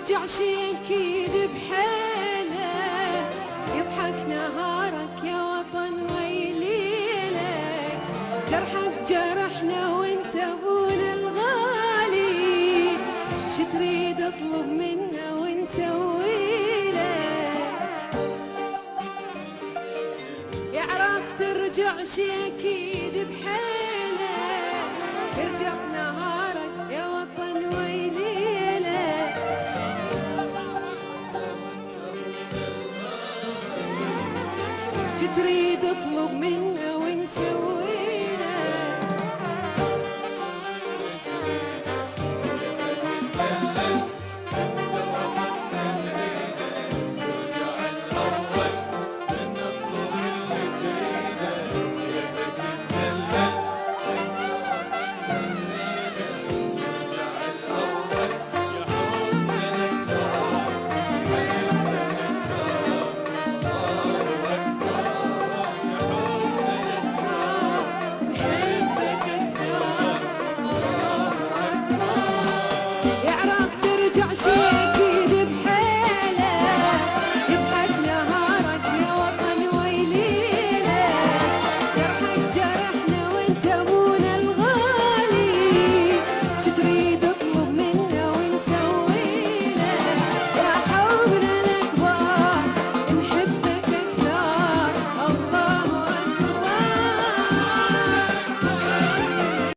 ترجع شي اكيد بحيله، يضحك نهارك يا وطن ويليلك، جرحك جرحنا وانت ابونا الغالي، شو تريد اطلب منا ونسوي لك؟ يا عراق ترجع شي اكيد بحيله، يرجع نهارك يا وطن ويليلك، شو تريد اطلب منا ونسوي لك؟ يا عراق ترجع شي